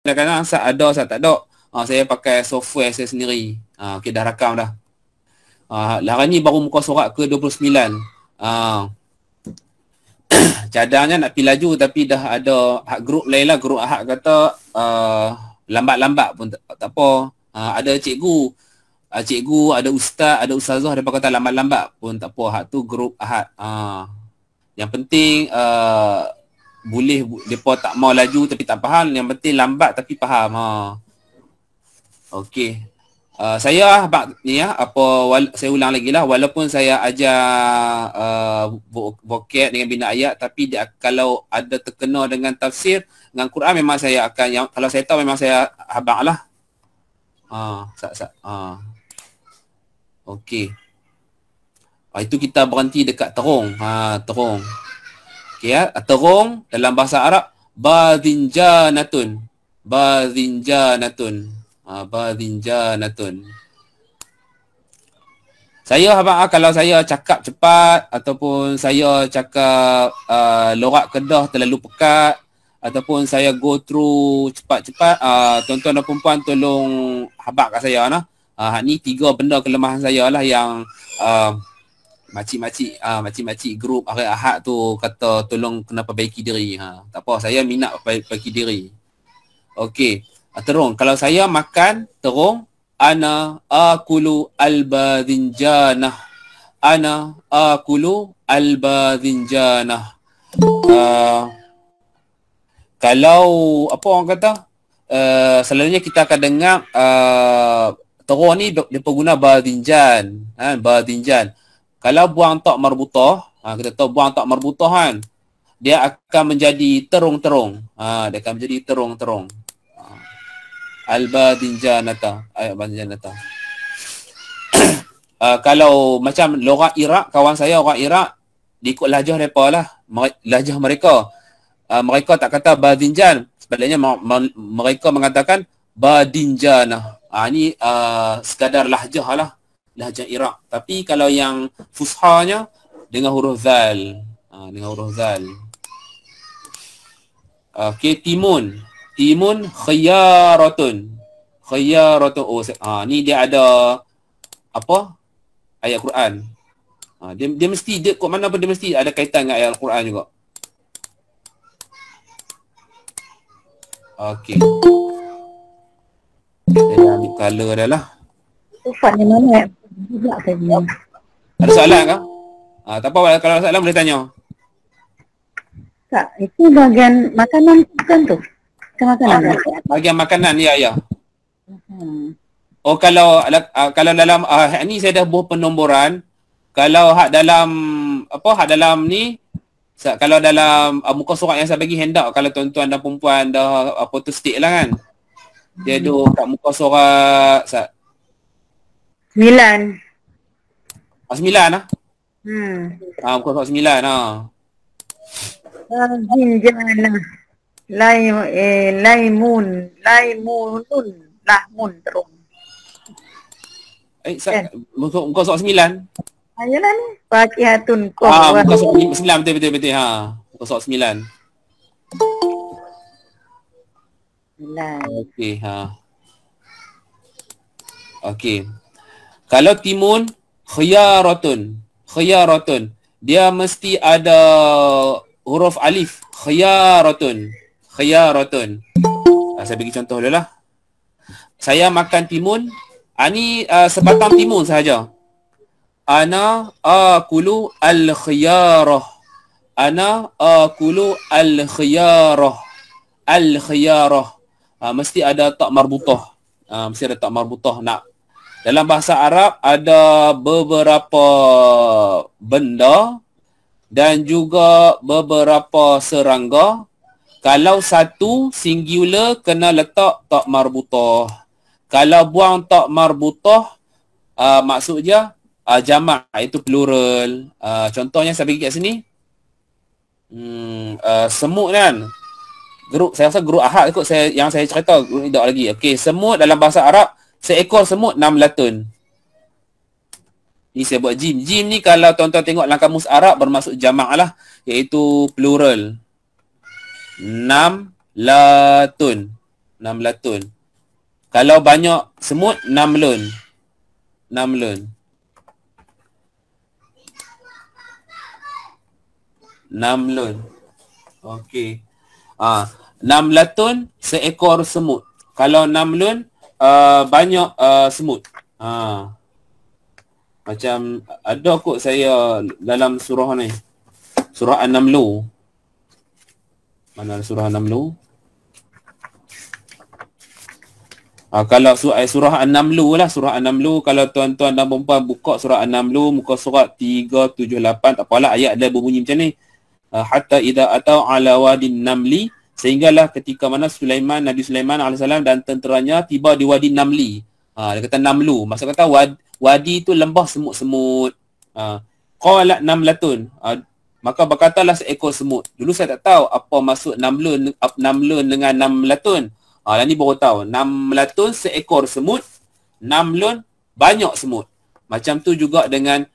kadang-kadang saat ada, saat tak ada. Saya pakai software saya sendiri. Okey, dah rakam dah. Hari ni baru muka surat ke 29. Cadangnya nak pergi laju tapi dah ada grup lain lah. Grup Ahad kata lambat-lambat pun tak apa. Ada cikgu, ada ustaz, ada ustazah dia kata lambat-lambat pun tak apa. Ahad tu grup Ahad. Yang penting boleh depa tak mau laju tapi tak faham, yang penting lambat tapi faham. Okey. Saya ni saya ulang lagi lah, walaupun saya ajar vocab dengan bina ayat, tapi kalau ada terkena dengan tafsir dengan Quran memang saya akan kalau saya tahu memang saya habaq lah. Okey. Itu kita berhenti dekat terung. Terung. Okey ya, terung dalam bahasa Arab badinjanatun. Badinjanatun. Badinjanatun. Saya kalau saya cakap cepat ataupun saya cakap lorak Kedah terlalu pekat ataupun saya go through cepat-cepat, tuan-tuan dan puan tolong habaq kat saya lah. Ni 3 benda kelemahan saya lah yang makcik-makcik grup Hari Ahad tu kata tolong kena perbaiki diri. Tak apa, saya minat perbaiki diri. Okey. Terung, kalau saya makan terung, ana akulu albadhinjanah. Ana akulu albadhinjanah. Kalau apa orang kata, selalunya kita akan dengar terung ni dia guna badhinjan, badhinjan. Kalau buang tak marbutah, kita tahu buang tak marbutah kan, dia akan menjadi terung-terung. Dia akan menjadi terung-terung. Al-badinjanata, ayat badinjanata. Kalau macam lorak Iraq, kawan saya orang Iraq, diikut lajah mereka lah, lajah mereka. Mereka tak kata badinjan, sebaliknya mereka mengatakan badinjanah. Ini sekadar lahjah lah, lahjah Iraq. Tapi kalau yang fushanya dengan huruf zal, dengan huruf zal. Okey, timun. Timun khiyaratun. Khiyaratun. Ni dia ada apa? Ayat Quran. Dia mesti, dia kod mana pun dia mesti ada kaitan dengan ayat Al-Quran juga. Okey. Saya ambil color dah lah. Sifat ni mana? Ada soalan kah? Tak apa, kalau ada soalan boleh tanya. Tak, itu bahagian makanan bukan tu? Makanan. Bahagian makanan, ya. Oh, kalau dalam ni saya dah buat penomboran. Kalau hak dalam ni, kalau dalam muka surat yang saya bagi handout, kalau tuan-tuan dan perempuan dah photo stick lah kan. Dia ada kat muka surat 9. 9 lah. Muka surat 9 lah. Badhinjanah. Laimunun, lahmun terung. Muka surat 9. Ayolah ni, fakihatun qom. Muka surat 9, betul. Muka surat 9. Okey, Okey. Kalau timun khiyaratun, dia mesti ada huruf alif. Khiyaratun. Saya bagi contoh dulu lah. Saya makan timun. Ni sebatang timun sahaja. Ana akulu al-khiyarah. Ana akulu al-khiyarah. Al-khiyarah. Mesti ada tak marbutah. Mesti ada tak marbutah. Dalam bahasa Arab ada beberapa benda dan juga beberapa serangga. Kalau satu singular kena letak tak marbutah. Kalau buang tak marbutah, maksudnya jamak, itu plural. Contohnya saya bagi kat sini. Semut kan. Saya rasa grup Ahad ikut yang saya cerita, grup ni tak lagi. Okey, semut dalam bahasa Arab, seekor semut 6 latun. Ni saya buat jim. Jim ni kalau tuan-tuan tengok dalam kamus Arab bermaksud jamak lah, iaitu plural. 6 latun. namlatun. Kalau banyak semut, namlun. Namlun. Namlun. Okey. Namlatun, seekor semut. Kalau namlun, banyak semut. Macam ada kot saya dalam surah ni. Surah An-Namlu. Mana surah An-Namlu? Kalau surah An-Namlu lah, surah An-Namlu, kalau tuan-tuan dan puan-puan buka surah An-Namlu, muka surat 378, tak apalah ayat dia berbunyi macam ni. Hatta idza atau ala wadin namli, sehinggalah ketika mana Nabi Sulaiman AS dan tenteranya tiba di wadi Namli. Dia kata Namlu, maksud kata wadi itu lembah semut-semut. Qalat namlatun, maka berkatalah seekor semut. Dulu saya tak tahu apa maksud namlun dengan namlatun. Dan ni baru tahu. Namlatun seekor semut, namlun banyak semut. Macam tu juga dengan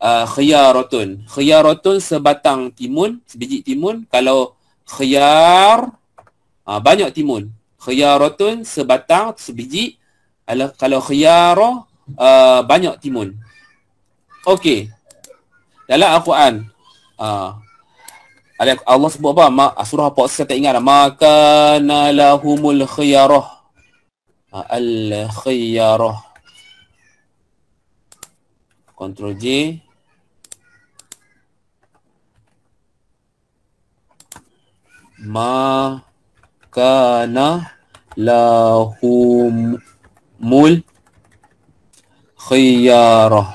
khiyaratun. Khiyaratun sebatang timun, sebiji timun. Kalau khiyar, banyak timun. Khiyaratun sebatang, sebiji. Kalau khiyarah, banyak timun. Okey. Dalam Al-Quran, Allah sebut apa? Surah apa? Saya tak ingat. Maka nalahumul khiyarah. Al-khiyarah. Ctrl J. Maka lahumul khiyarah.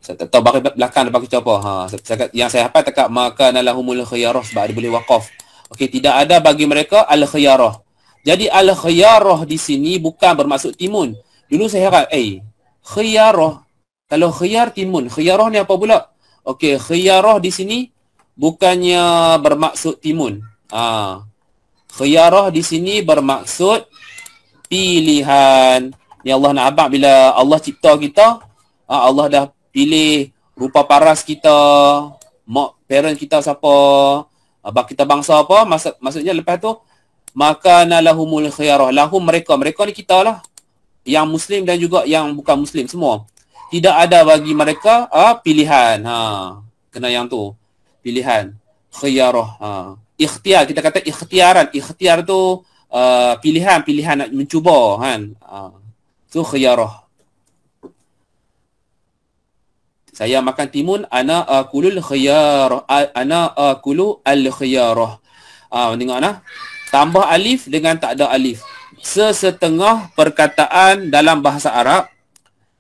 Saya tak tahu belakang dia bagi apa. Yang saya hafal dekat maka nalahumul khiyarah sebab dia boleh waqaf. Okey, tidak ada bagi mereka al-khiyarah. Jadi al-khiyarah di sini bukan bermaksud timun. Dulu saya harap, khiyarah. Kalau khiyar timun, khiyarah ni apa pula? Okey, khiyarah di sini bukannya bermaksud timun. Khiyarah di sini bermaksud pilihan. Ni Allah nak abang bila Allah cipta kita, Allah dah pilih rupa paras kita, parent kita siapa, kita bangsa apa, maksudnya lepas tu maka nalahumul khiyarah. Lahum mereka ni kita lah. Yang Muslim dan juga yang bukan Muslim semua. Tidak ada bagi mereka pilihan. Kena yang tu. Pilihan. Khiyarah. Ikhtiar, kita kata ikhtiaran. Ikhtiar tu pilihan nak mencuba kan. Tu khiyarah. Saya makan timun, ana akulul khiyarah. Ana akulu al-khiyarah. Tengok nah. Tambah alif dengan tak ada alif. Sesetengah perkataan dalam bahasa Arab,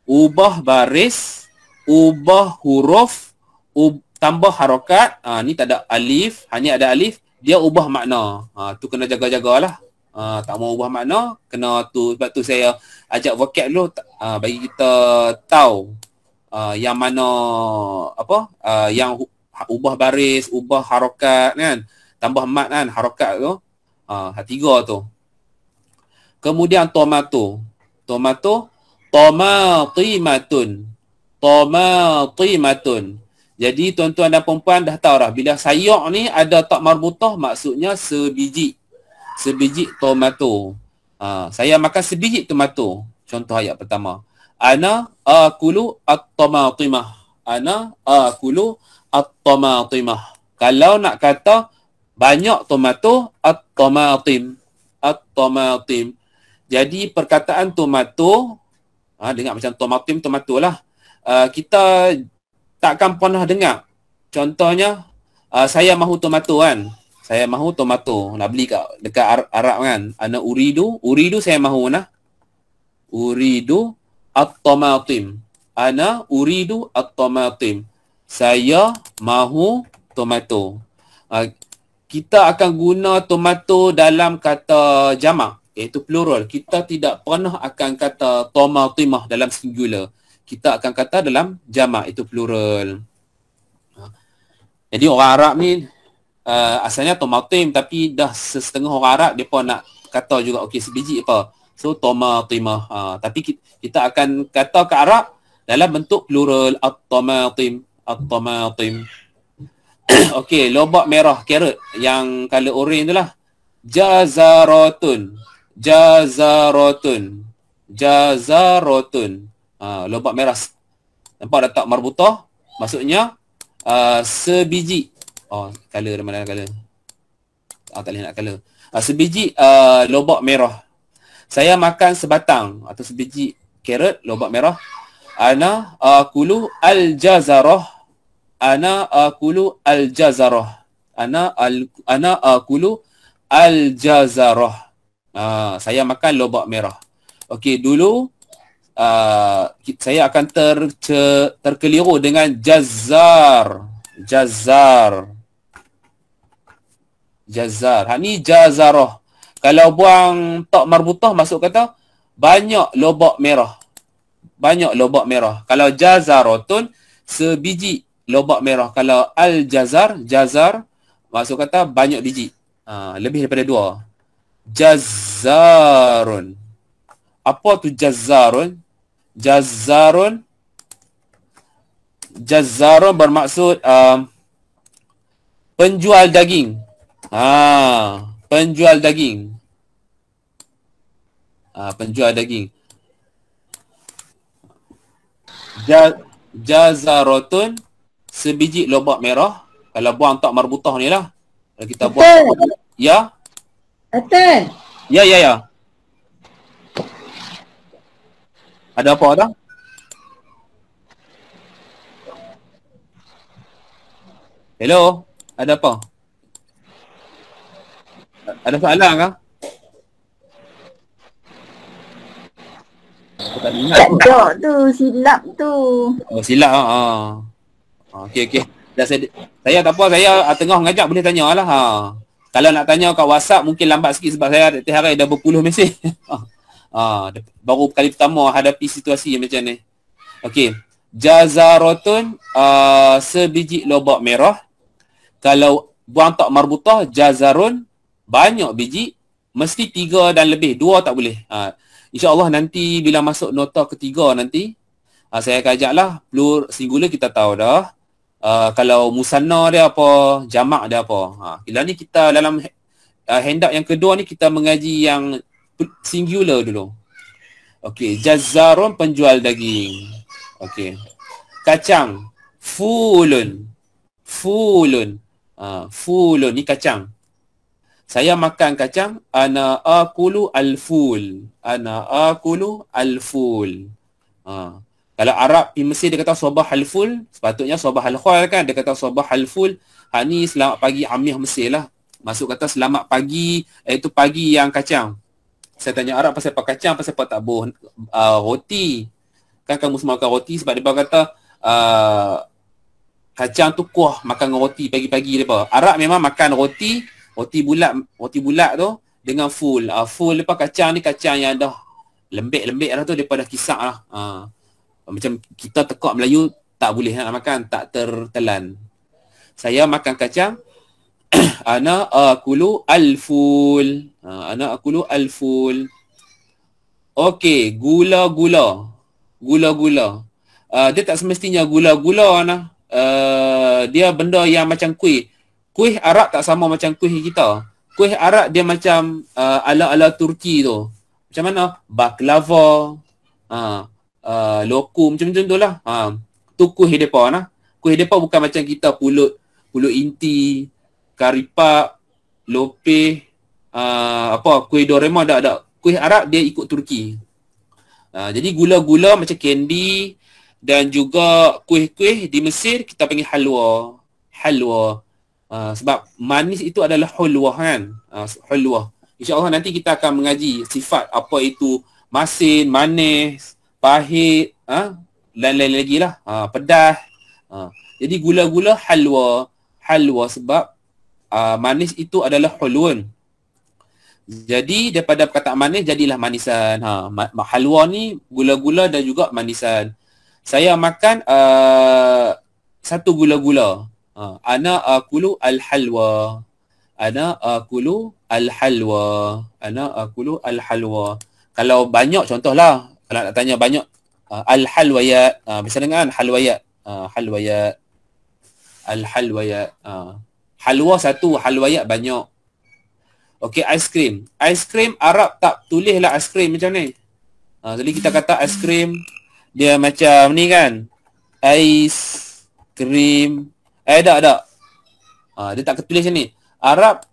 ubah baris, ubah huruf, tambah harakat. Ni tak ada alif, hanya ada alif, dia ubah makna. Tu kena jaga-jagalah. Tak mau ubah makna, kena tu. Sebab tu saya ajak vocab dulu, bagi kita tahu yang mana yang ubah baris, ubah harakat kan, tambah mat kan, harakat tu. Tiga tu. Kemudian tomato, tomatimatun. Jadi tuan-tuan dan puan-puan dah tahu dah, bila sayur ni ada tak marbutah, maksudnya sebiji tomato. Saya makan sebiji tomato. Contoh ayat pertama. Ana akulu at-tamatimah. Ana akulu at-tamatimah. Kalau nak kata banyak tomato, at-tamatim. Jadi perkataan tomato, dengar macam tomato lah. Kita takkan pernah dengar. Contohnya, saya mahu tomato kan. Saya mahu tomato. Nak beli dekat Arab kan. Ana uridu saya mahu nah. Uridu at-tamatim. Ana uridu at-tamatim. Saya mahu tomato. Kita akan guna tomato dalam kata jamak, iaitu plural. Kita tidak pernah akan kata tomatimah dalam singular. Kita akan kata dalam jamak, itu plural. Jadi orang Arab ni asalnya tomatim, tapi dah setengah orang Arab dia pun nak kata juga okey sebiji apa. So tomatimah. Tapi kita akan kata ke Arab dalam bentuk plural, at-tamatim. Okey, lobak merah, carrot yang color orange tu lah. Jazaratun. Jazaratun. Jazaratun. Lobak merah. Nampak tak marbutah? Maksudnya sebiji. Color mana color? Tak boleh nak color. Sebiji lobak merah. Saya makan sebatang atau sebiji carrot lobak merah. Ana akulu al-jazarah. Ana akulu al-jazarah. Ana akulu al-jazarah. Saya makan lobak merah. Okey, dulu saya akan terkeliru dengan jazar. Jazar. Jazar. Ni jazarah. Kalau buang tak marbutah masuk kata banyak lobak merah. Banyak lobak merah. Kalau jazaratun sebiji lobak merah. Kalau al-jazar, jazar masuk kata banyak biji. Lebih daripada 2. Jazarun. Apa tu jazarun? Jazarun bermaksud penjual daging. Penjual daging. Penjual daging. Jazaratun sebiji lobak merah. Kalau buang tak marbutah ni lah. Kalau kita buang. Ya? Atan. Ya. Ada apa dah? Hello? Ada apa? Ada soalan kah? Aku tak ingat. Tak tu, silap tu. Silap Okey. Dah saya tak apa, saya tengah mengajak boleh tanya lah. Kalau nak tanya kat WhatsApp mungkin lambat sikit sebab saya tiap hari dah berpuluh mesej. Baru kali pertama hadapi situasi macam ni. Okey. Jazaratun sebiji lobak merah. Kalau buang tak marbutah, jazarun banyak biji, mesti 3 dan lebih, 2 tak boleh. InsyaAllah nanti bila masuk nota ketiga nanti, saya akan ajaklah singular kita tahu dah. Kalau musanna dia apa, jamak dia apa. Bila ni kita dalam handout yang kedua ni kita mengaji yang singular dulu. Okey, jazarun penjual daging. Okey. Kacang, fulun. Fulun. Fulun ni kacang. Saya makan kacang. Ana akulu al-ful. Ana akulu al-ful. Kalau Arab di Mesir dia kata sabah al-ful, sepatutnya sabah al-khal kan, dia kata sabah al-ful. Ni selamat pagi Amir Mesir lah. Masuk kata selamat pagi, iaitu pagi yang kacang. Saya tanya Arab pasal apa kacang, pasal apa tak boh roti. Kan kamu semua makan roti sebab dia kata kacang tu kuah makan roti pagi-pagi depa. Arab memang makan roti bulat tu dengan full. Full depa kacang ni kacang yang dah lembek-lembek dah tu depa dah kisar lah. Macam kita tekak Melayu tak boleh nak makan, tak tertelan. Saya makan kacang. Ana akulu al-ful. Ana akulu al-ful. Okey, gula-gula. Gula-gula. Dia tak semestinya gula-gula nah. Dia benda yang macam kuih. Kuih Arab tak sama macam kuih kita. Kuih Arab dia macam ala-ala Turki tu. Macam mana? Baklava, lokum macam tu lah. Tu kuih depa nah. Kuih depa bukan macam kita pulut inti, karipap, lopeh, kuih Doraemon ada. Kuih Arab dia ikut Turki. Jadi gula-gula macam candy dan juga kuih-kuih di Mesir kita panggil halwa. Halwa. Sebab manis itu adalah hulwah kan. Hulwah. InsyaAllah nanti kita akan mengaji sifat apa itu masin, manis, pahit, dan lain lagi lah. Pedas. Jadi gula-gula halwa. Halwa sebab manis itu adalah hulwun. Jadi daripada perkataan manis jadilah manisan. Halwa ni gula-gula dan juga manisan. Saya makan satu gula-gula. Ana akulu al-halwa. Ana akulu al-halwa. Ana akulu al-halwa. Kalau banyak contohlah, kalau nak tanya banyak, al-halwayat. Bisa dengar halwayat. Halwayat. Al-halwayat. Halwa satu, halwayat banyak. Okey, aiskrim. Aiskrim Arab tak tulislah aiskrim macam ni. Jadi kita kata aiskrim dia macam ni kan. Ais krim. Tak. Dia tak ketulis macam ni. Arab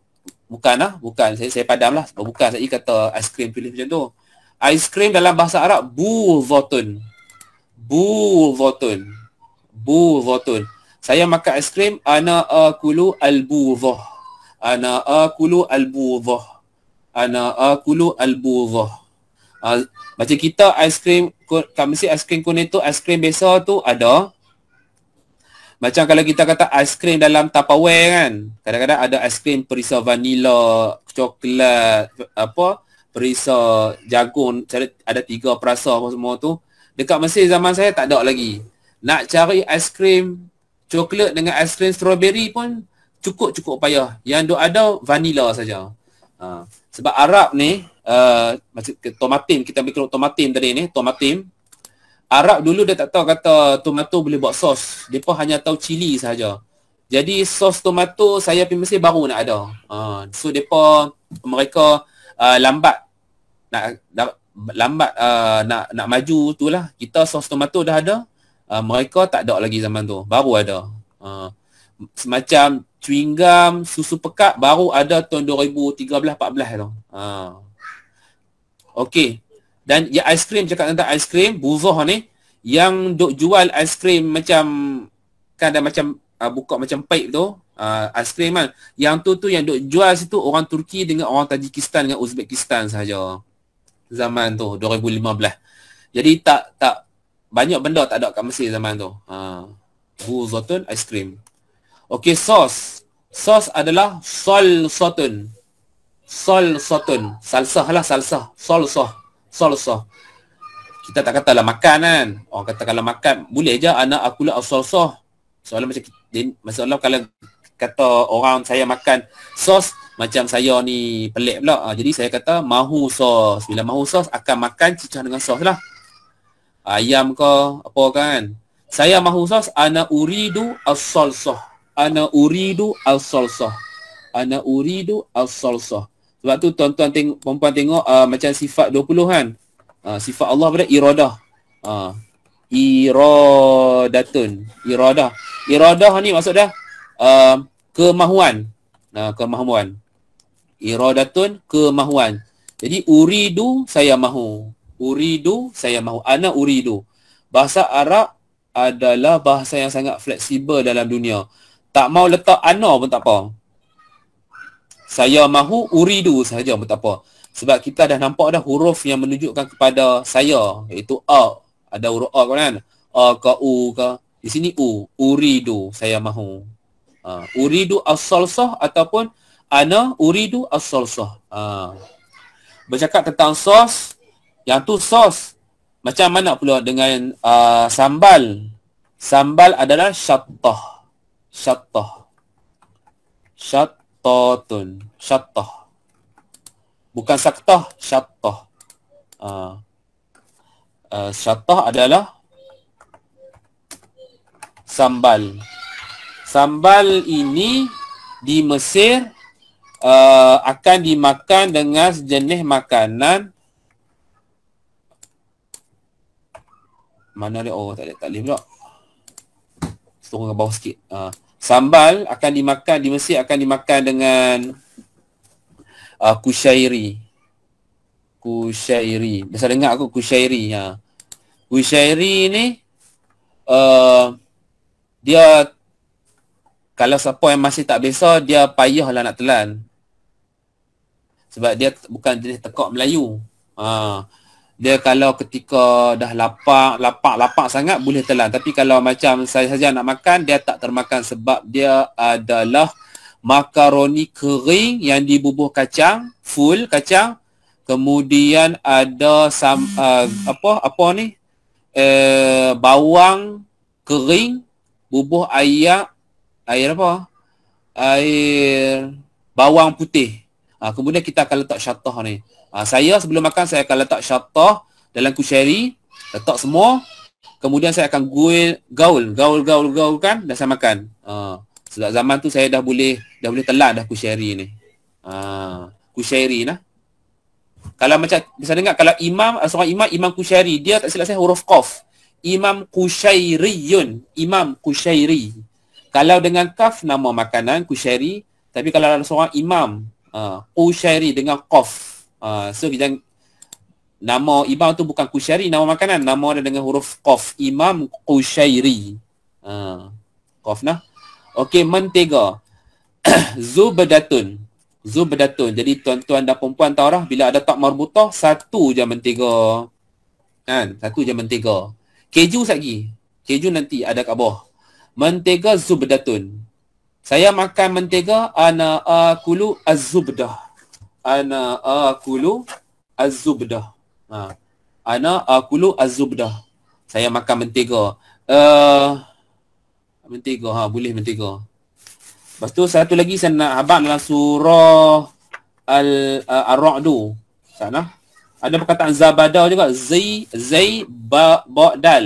bukan. Saya padam lah. Bukan, saya kata aiskrim tulis macam tu. Aiskrim dalam bahasa Arab budhatun. Saya makan aiskrim, ana akulu al-budhah. Macam kita aiskrim, mesti aiskrim Cornetto, aiskrim biasa tu ada. Macam kalau kita kata aiskrim dalam Tupperware kan, kadang-kadang ada aiskrim perisa vanila, coklat, perisa jagung, ada 3 perasa apa semua tu. Dekat Mesir zaman saya tak ada lagi. Nak cari aiskrim coklat dengan aiskrim strawberry pun cukup payah. Yang ada vanila saja. Sebab Arab ni, macam tomatim, kita ambil tomatim tadi ni, tomatim. Arab dulu dia tak tahu kata tomato boleh buat sos. Dia pun hanya tahu cili sahaja. Jadi sos tomato saya pergi Mesir baru nak ada. So mereka lambat nak maju tu lah. Kita sos tomato dah ada. Mereka tak ada lagi zaman tu. Baru ada. Semacam chewing gum, susu pekat baru ada tahun 2013-14 tu. Okey. Dan ya aiskrim, cakap tentang aiskrim, buzah ni yang duk jual aiskrim macam kan ada macam buka macam pipe tu, aiskrim kan. Yang tu yang duk jual situ orang Turki dengan orang Tajikistan dengan Uzbekistan sahaja. Zaman tu 2015. Jadi tak banyak benda tak ada kat Mesir zaman tu. Buzatun aiskrim. Okey, sos. Sos adalah salsatun. Salsah lah, salsah. Kita tak katalah makan kan. Orang kata kalau makan boleh je anak akulah as-salsah. Soalan macam masalah kalau kata orang saya makan sos macam saya ni pelik pula. Jadi saya kata mahu sos. Bila mahu sos akan makan cicah dengan sos lah. Ayam ke apa kan. Saya mahu sos ana uridu as-salsah. Sebab tu tuan-tuan perempuan tengok macam sifat 20 kan. Sifat Allah pada iradah. Iradah ni maksud dia kemahuan. Kemahuan. Iradatun, kemahuan. Jadi uridu saya mahu. Ana uridu. Bahasa Arab adalah bahasa yang sangat fleksibel dalam dunia. Tak mau letak ana pun tak apa. Saya mahu uridu sahaja pun tak apa. Sebab kita dah nampak dah huruf yang menunjukkan kepada saya, iaitu a. Ada huruf a kan? A ke u ke. Di sini u. Uridu, saya mahu. Uridu as-salsah ataupun ana uridu as-salsah. Bercakap tentang sos, yang tu sos. Macam mana pula dengan sambal? Sambal adalah syattah. Syattah. Bukan saktah, syattah. Syattah adalah sambal. Sambal ini di Mesir akan dimakan dengan sejenis makanan. Mana dia? Oh, tak boleh pula. Turun ke bawah sikit. Sambal akan dimakan di Mesir akan dimakan dengan kusyairi. Biasa dengar aku kusyairi. Kusyairi ni dia kalau siapa yang masih tak biasa dia payahlah nak telan. Sebab dia bukan jenis tekak Melayu. Dia kalau ketika dah lapar sangat boleh telan. Tapi kalau macam saya saja nak makan, dia tak termakan sebab dia adalah makaroni kering yang dibubuh kacang, full kacang. Kemudian ada bawang kering, bubuh air bawang putih. Kemudian kita akan letak syattah ni. Saya sebelum makan saya akan letak syattah dalam kusyairi, letak semua. Kemudian saya akan gaul-gaulkan dan saya makan. Sebab zaman tu saya dah boleh telan dah kusyairi ni. Kushairi nah. Kalau macam bisa dengar kalau imam, seorang imam, Imam Kushairi, dia tak silap saya huruf qaf. Imam Kushairiyun, Imam Kushairi. Kalau dengan kaf nama makanan Kushairi, tapi kalau ada seorang imam Kushairi dengan qaf. So jangan, nama imam tu bukan Kushairi nama makanan, nama ada dengan huruf qaf, Imam Kushairi. Qaf nah. Okey, mentega. Zubdatun. Zubdatun. Jadi tuan-tuan dan puan-puan tahu dah, bila ada tak marbutah, satu je mentega. Kan? Satu je mentega. Keju lagi. Keju nanti ada kat bawah. Mentega zubdatun. Saya makan mentega, ana akulu az-zubdah. Ana akulu az-zubdah. Ana akulu az-zubdah. Saya makan mentega. Mentega, boleh mentega. Lepas tu satu lagi saya nak abang dalam surah Ar-Ra'du. Sana ada perkataan zabada juga, dal.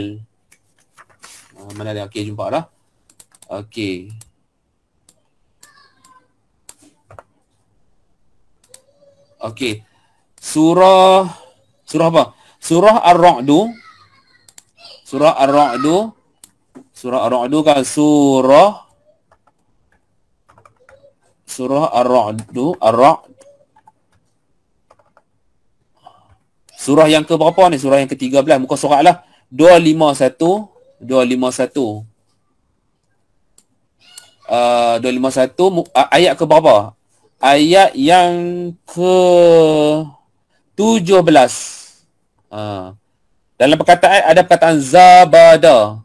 Mana dia? Okey, jumpa dah. Okey. Okey. Surah apa? Surah Ar-Ra'du. Surah Ar-Ra'du. Surah Ar-Ra'du kan surah Ar-Ra'du, surah yang ke berapa ni? Surah yang ke-13, muka surat lah 251. 251 ayat ke berapa? Ayat yang ke-17. Dalam perkataan ada perkataan zabada.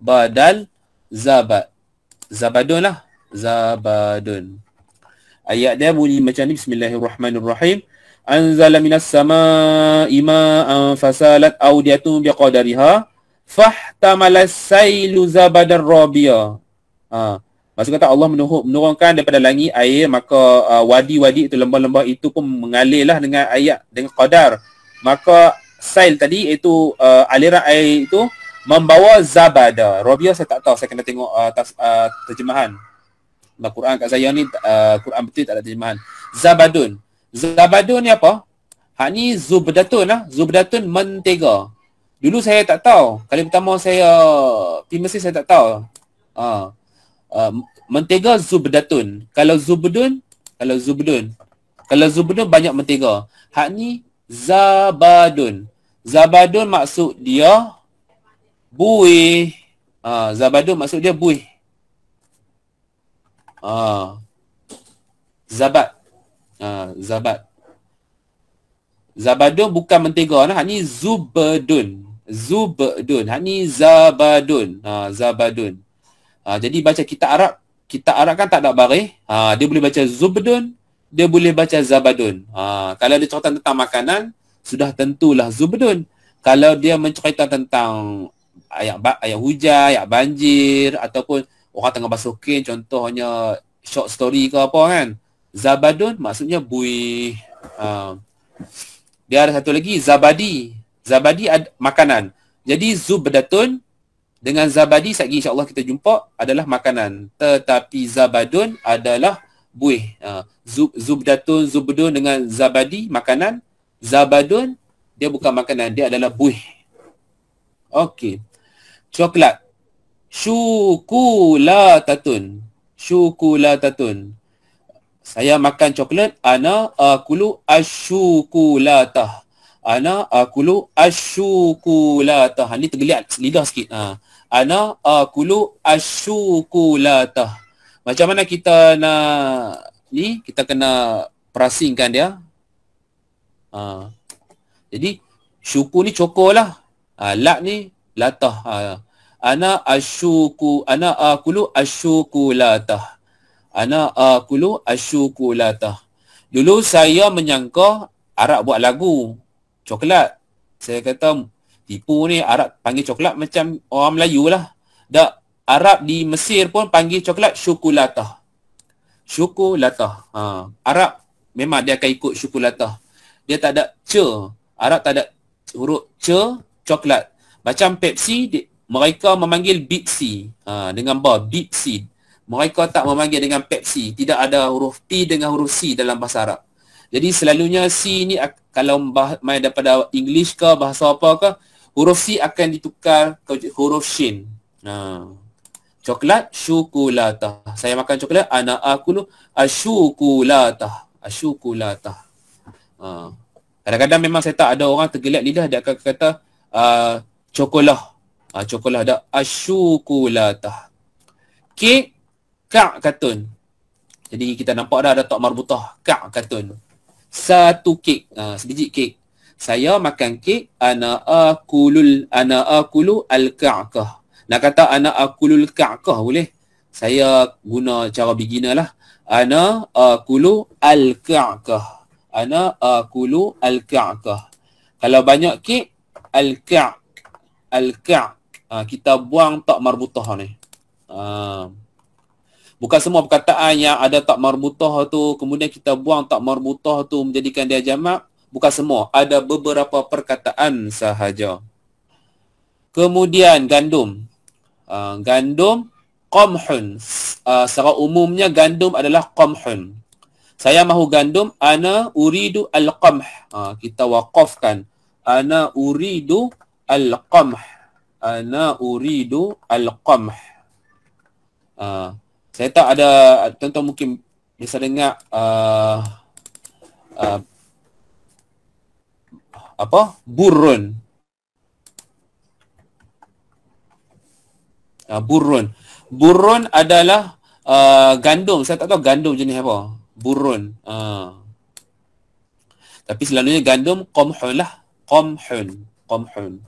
Badal zabat. Zabadun lah. Zabadun. Ayat dia bunyi macam ni. Bismillahirrahmanirrahim. Anzala minas sama'i ma'an fasalat awdiyatun biqadariha fahtamalas sailu zabadar rabiya. Maksud kata Allah menurunkan daripada langit air, maka wadi-wadi itu, lembah-lembah itu pun mengalirlah dengan ayat, dengan qadar. Maka sail tadi itu aliran air itu membawa zabada. Rabiya saya tak tahu, saya kena tengok terjemahan. Quran kat saya ni Quran betul tak ada terjemahan. Zabadun. Zabadun ni apa? Hak ni zubdatun lah. Zubdatun mentega. Dulu saya tak tahu. Kali pertama saya pergi Mesir saya tak tahu. Mentega zubdatun. Kalau zubdun banyak mentega. Hak ni zabadun. Zabadun maksud dia buih. Zabadun maksud dia buih. Zabat. Zabat. Zabadun bukan mentega nah. Hak ni zubdun. Zubdun. Hak ni zabadun. Zabadun. Jadi baca kitab Arab kan tak ada baris. Dia boleh baca zubdun, dia boleh baca zabadun. Kalau dia cerita tentang makanan, sudah tentulah zubdun. Kalau dia mencerita tentang ayat hujan, ayat banjir, ataupun orang tengah basuh kain, contohnya short story ke apa kan, zabadun maksudnya buih. Dia ada satu lagi, zabadi. Zabadi makanan. Jadi zubdatun dengan zabadi sekejap insya-Allah kita jumpa adalah makanan. Tetapi zabadun adalah buih. Zubdatun, zubdun dengan zabadi makanan. Zabadun dia bukan makanan, dia adalah buih. Okey. Coklat. Syukulatatun. Syukulatatun. Saya makan coklat, ana akulu asyukulatah. Ana akulu asyukulatah. Ini tergeliat lidah sikit. Ana akulu asyukulatah. Macam mana kita nak ni? Kita kena perasingkan dia. Jadi syuku ni cokor lah. Lat ni latah. Ana akulu asyukulatah. Ana akulu asyukulatah. Dulu saya menyangka Arab buat lagu coklat. Saya kata tipu ni, Arab panggil coklat macam orang Melayu lah. Dak, Arab di Mesir pun panggil coklat syukulatah. Syukulatah. Arab memang dia akan ikut syukulatah. Dia tak ada ce. Arab tak ada huruf ce, coklat. Macam Pepsi, mereka memanggil Bipsi dengan ba, Bipsi. Mereka tak memanggil dengan Pepsi. Tidak ada huruf P dengan huruf C dalam bahasa Arab. Jadi selalunya C ni kalau main daripada English ke bahasa apa ke, huruf C akan ditukar ke huruf Shin. Coklat, syukulatah. Saya makan coklat, ana akulu asyukulatah. Asyukulatah. Kadang-kadang memang saya tak ada orang tergelat lidah, dia akan kata cokolah. Cokolah ada asyukulatah. Kek, ka' katun. Jadi kita nampak dah ada tak marbutah. Ka' katun. Satu kek. Sedikit kek. Saya makan kek. Ana akulu al-ka'kah. Nak kata ana akulul ka'kah boleh. Saya guna cara beginner lah. Ana akulu al-ka'kah. Ana akulu al-ka'kah. Kalau banyak kek, al-ka'. Al-ka'. Kita buang tak marbutah ni. Bukan semua perkataan yang ada tak marbutah tu, kemudian kita buang tak marbutah tu menjadikan dia jamak. Bukan semua. Ada beberapa perkataan sahaja. Kemudian gandum. Gandum, qamhun. Secara umumnya gandum adalah qamhun. Saya mahu gandum, ana uridu al-qamh. Kita waqafkan. Ana uridu al-qamh. Ana uridu al-qamh. Saya tak ada, tuan-tuan mungkin bisa dengar burun. Burun. Burun adalah gandum. Saya tak tahu gandum jenis apa. Burun. Tapi selalunya gandum qamhun lah. Qamhun. Qamhun.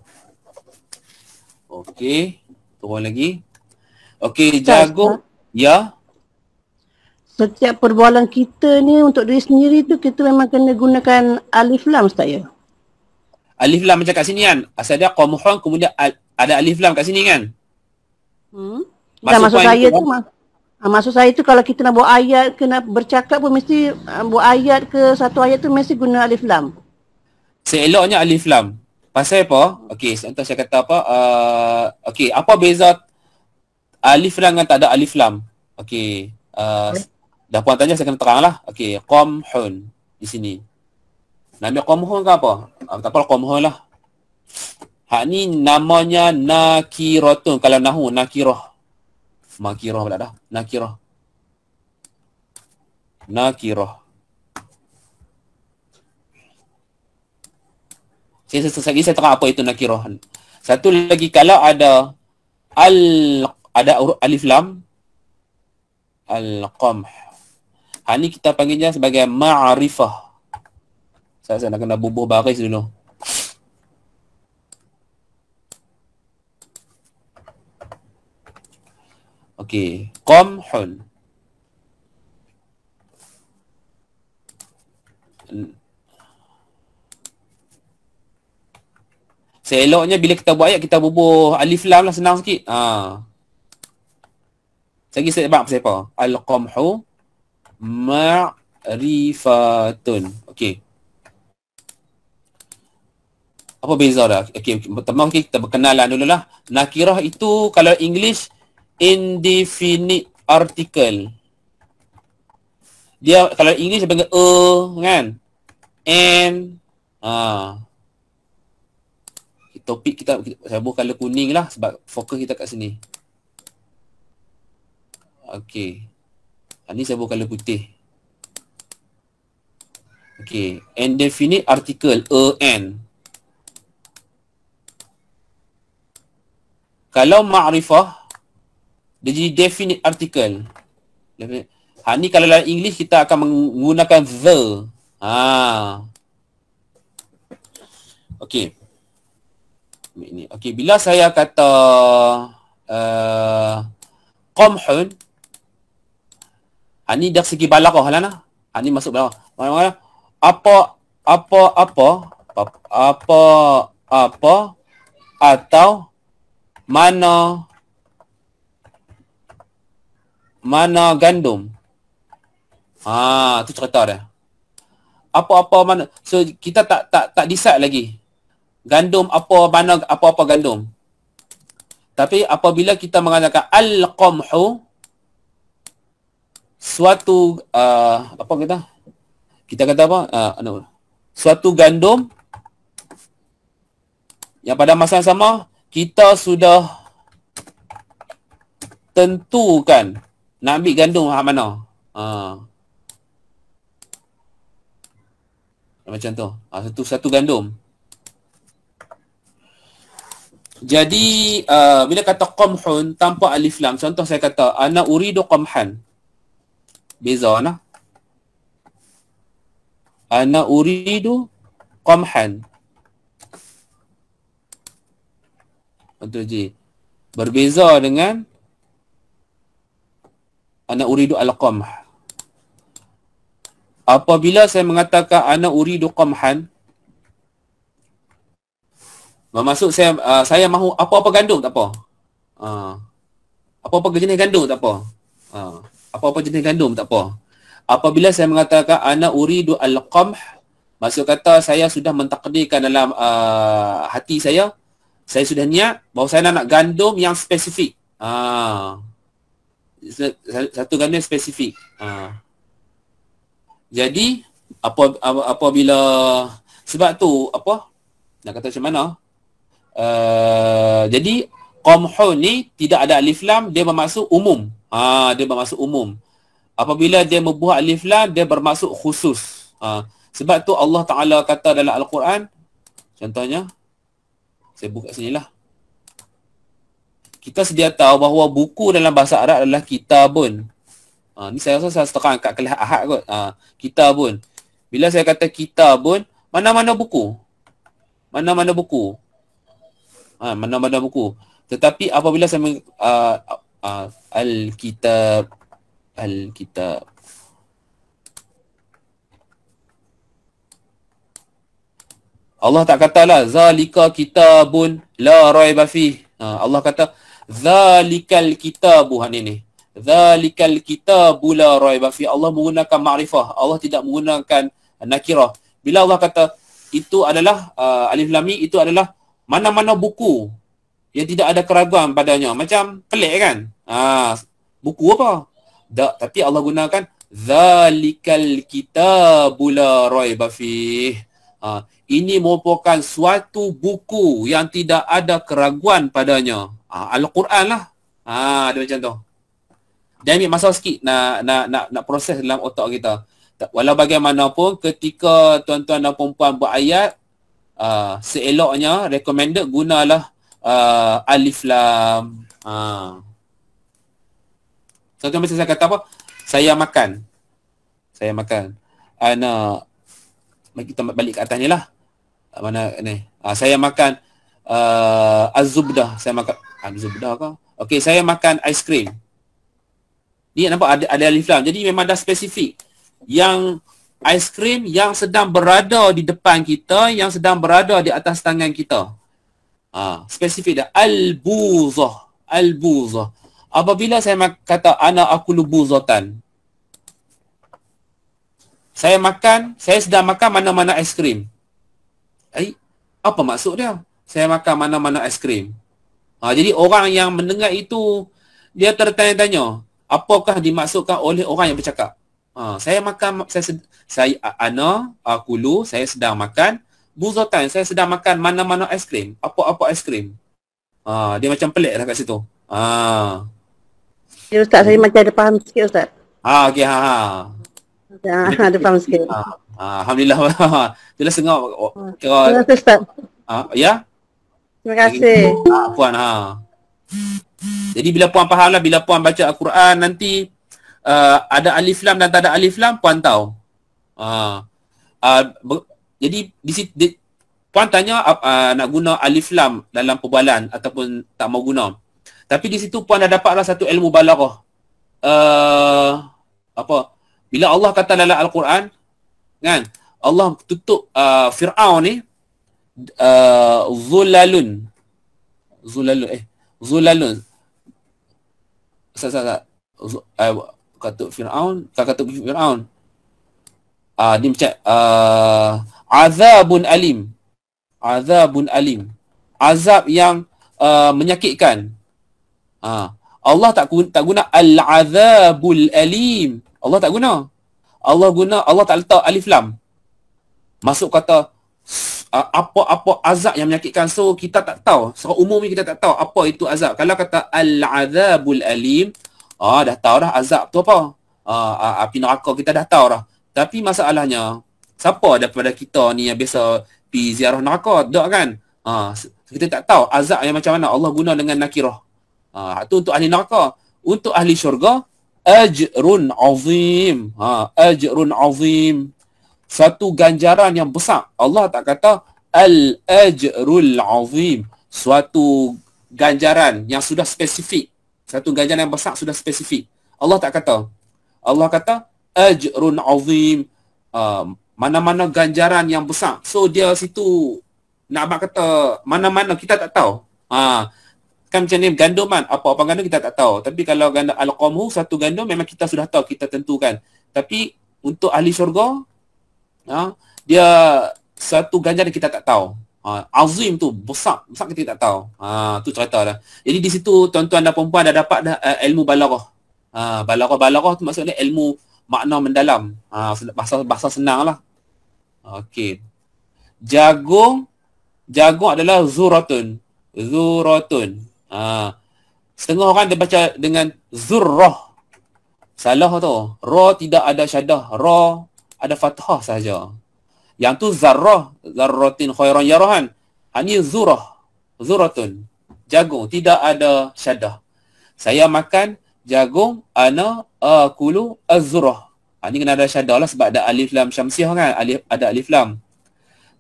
Okey. Turun lagi. Okey, jagung. Ya. Setiap perbualan kita ni untuk diri sendiri tu kita memang kena gunakan alif lam, Ustaz ya? Alif lam macam kat sini kan. Asal dia qamhun kemudian ada alif lam kat sini kan. Maksud saya tu kalau kita nak buat ayat ke nak bercakap pun mesti buat ayat ke satu ayat tu mesti guna alif lam. Seeloknya alif lam. Pasal apa? Okey, contoh saya kata apa? Okey, apa beza alif lam dengan tak ada alif lam? Okey, dah puan tanya saya kena terang lah. Okey, qamhun di sini. Nama qamhun ke apa? Tak apalah, qamhun lah. Hak ni namanya nakiratun. Kalau nahu, nakirah. Makirah pula dah. Nakirah. Nakirah. Saya terang apa itu nakirah. Satu lagi, kalau ada alif lam, al-qamh. Hak ni kita panggilnya sebagai ma'rifah. Saya nak kena bubuh baris dulu. Okey, qamhun. Seeloknya bila kita buat ayat kita bubuh alif lam lah, senang sikit. Lagi saya sebab apa? Al-qamhu ma'rifatun. Okey. Apa beza dah? Okey, pertama kita berkenalan dululah. Nakirah itu kalau English indefinite article. Dia kalau English dia panggil kan? And topik kita saya buat color kuning lah sebab fokus kita kat sini. Okey. Ini saya buat color putih. Okey, indefinite article an. Kalau ma'rifah dia jadi definite article. Ni kalau dalam English kita akan menggunakan the. Okey. Ini. Okey, bila saya kata qamhun, ni dari segi balaghah lah nah. Ni masuk balaghah. Mana-mana apa atau mana gandum. Tu cerita dia. Apa-apa mana. So kita tak decide lagi. Gandum apa gandum. Tapi apabila kita mengatakan al-qamhu, suatu apa kita kata apa? Suatu gandum yang pada masa yang sama kita sudah tentukan nak ambil gandum mana. Macam tu. Satu gandum. Jadi bila kata qamhun tanpa alif lam, contoh saya kata ana uridu qamhan. Beza nah. Ana uridu qamhan. Betul je. Berbeza dengan ana uridu al-qamh. Apabila saya mengatakan ana uridu qamhan, bermaksud saya mahu apa-apa gandum tak apa. Apa-apa jenis gandum tak apa. Apa-apa jenis gandum tak apa. Apabila saya mengatakan ana uridu al-qamh, maksud kata saya sudah mentakdirkan dalam hati saya sudah niat bahawa saya nak gandum yang spesifik. Satu gandum spesifik. Jadi apabila sebab tu apa nak kata macam mana? Jadi qamhun ni tidak ada alif lam, dia bermaksud umum. Dia bermaksud umum. Apabila dia membuat alif lam, dia bermaksud khusus. Sebab tu Allah Taala kata dalam Al-Quran, contohnya saya buka sinilah. Kita sedia tahu bahawa buku dalam bahasa Arab adalah kitabun. Ni saya rasa saya setekan kat kelas Ahad kot. Kitabun. Bila saya kata kitabun, mana-mana buku. Mana-mana buku. Mana-mana buku. Tetapi apabila saya Al-Kitab Allah tak katalah zalika kitabun la raiba fih. Allah kata zalikal kitabu ni. Zalikal kitabu la raiba fih. Allah menggunakan ma'rifah. Allah tidak menggunakan nakirah. Bila Allah kata itu adalah alif lam mim, itu adalah mana-mana buku yang tidak ada keraguan padanya. Macam pelik kan? Buku apa? Tak, tapi Allah gunakan zalikal kitabu la raiba fih. Ini merupakan suatu buku yang tidak ada keraguan padanya. Al-Quran lah. Dia macam tu. Dia ambil masa sikit nak proses dalam otak kita. Walau bagaimanapun ketika tuan-tuan dan puan-puan buat ayat, seeloknya recommended gunalah alif lam. Contoh macam saya kata apa? Saya makan. Kita balik ke atas ni lah. Mana ni? Saya makan az-zubdah. Saya makan az-zubdah ke? Okey, saya makan aiskrim. Ni nampak ada alif lam. Jadi memang dah spesifik. Yang aiskrim yang sedang berada di depan kita, yang sedang berada di atas tangan kita. Spesifik dah. Al-buzah. Al-buzah. Apabila saya kata ana akulu buzatan, saya sedang makan mana-mana aiskrim. Apa maksud dia? Saya makan mana-mana aiskrim. Jadi orang yang mendengar itu, dia tertanya-tanya, apakah dimaksudkan oleh orang yang bercakap? Saya makan, saya akulu, saya sedang makan, buzatan, saya sedang makan mana-mana aiskrim. Apa-apa aiskrim. Dia macam pelik lah kat situ. Ya Ustaz, saya macam ada faham sikit Ustaz. Okey, Ada faham sikit. Alhamdulillah. Itulah sengok Terima kasih Ustaz. Ya? Terima kasih. Puan, Jadi bila puan faham lah, bila puan baca Al-Quran nanti ada alif lam dan tak ada alif lam, puan tahu. Jadi puan tanya nak guna alif lam dalam perbualan ataupun tak mau guna. Tapi di situ puan dah dapatlah satu ilmu balaghah. Bila Allah kata dalam Al-Quran, kan, Allah tutup Fir'aun ni zulalun. Kata Fir'aun. Dia macam azabun alim. Azab yang menyakitkan. Allah tak guna al-azabul alim. Allah tak guna. Allah tak letak alif lam. Masuk kata apa-apa azab yang menyakitkan. So kita tak tahu. Secara umumnya kita tak tahu apa itu azab. Kalau kata al-azabul alim, dah tahu dah azab tu apa. Api neraka kita dah tahu dah. Tapi masalahnya, siapa daripada kita ni yang biasa pergi ziarah neraka? Tak kan? Kita tak tahu azab yang macam mana Allah guna dengan nakirah. Itu untuk ahli neraka. Untuk ahli syurga, ajrun azim. Ajrun azim. Suatu ganjaran yang besar. Allah tak kata al-ajrul azim. Suatu ganjaran yang sudah spesifik. Satu ganjaran yang besar sudah spesifik. Allah tak kata. Allah kata ajrun azim. Mana-mana ganjaran yang besar. So dia situ nak abang kata mana-mana kita tak tahu. Kan macam ni gandum kan. Apa-apa gandum kita tak tahu. Tapi kalau gandum al-qamhu, satu gandum memang kita sudah tahu, kita tentukan. Tapi untuk ahli syurga, dia satu ganjaran kita tak tahu. Azim tu besar kita tak tahu. Tu cerita dah. Jadi di situ tuan-tuan dan puan dah dapat dah ilmu balaghah. Balaghah tu maksudnya ilmu makna mendalam. Bahasa senang lah. Okey. Jagung adalah zuratun. Setengah orang dia baca dengan zurrah. Salah tu. Ra tidak ada syaddah. Ra ada fathah saja. Yang tu zarratin khairan yarahan. Ini zuratun. Jagung tidak ada syaddah. Saya makan jagung, ana akulu az-zurah. Ini kena ada syaddah lah sebab ada alif lam syamsiah kan. Ada alif lam.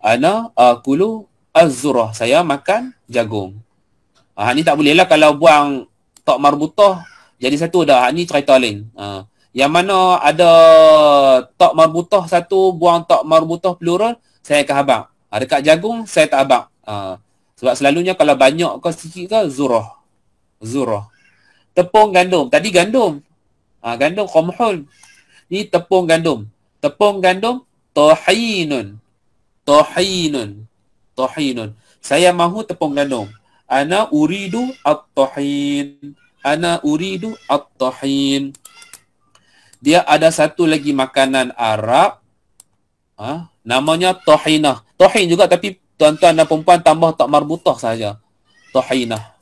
Ana akulu az-zurah. Saya makan jagung. Ini tak boleh lah kalau buang tak marbutah jadi satu dah. Ini cerita lain. Yang mana ada tak marbutah satu, buang tak marbutah plural, saya akan habaq. Dekat jagung, saya tak habaq. Sebab selalunya kalau banyak ke sikit ke, zurah. Tepung gandum. Tadi gandum. Gandum qamhun. Ni tepung gandum. Tepung gandum, tahinun. Saya mahu tepung gandum. Ana uridu at-tahin. Dia ada satu lagi makanan Arab. Namanya tahinah. Tahin juga tapi tuan-tuan dan perempuan tambah tak marbutah saja. Tahinah.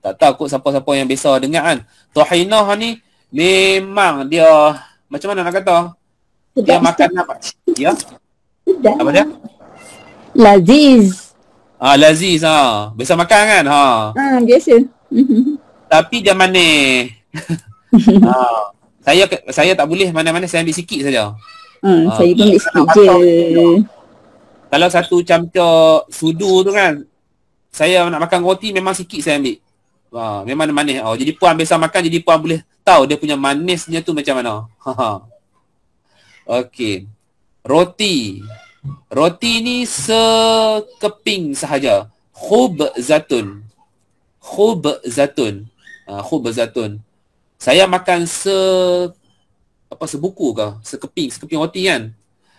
Tak tahu kot siapa-siapa yang biasa dengar kan. Tahinah ni memang dia macam mana nak kata? Dia makan apa? Ya? Apa dia? Laziz. Laziz biasa makan kan? Biasa. Tapi dia manis. Saya tak boleh mana-mana, saya ambil sikit saja. Saya pun ambil sikit je. Kalau satu camca sudu tu kan, saya nak makan roti memang sikit saya ambil. Memang manis. Jadi puan biasa makan, jadi puan boleh tahu dia punya manisnya tu macam mana. Okey. Roti ni sekeping sahaja. Khubzatun. Saya makan sebuku ke? Sekeping roti kan?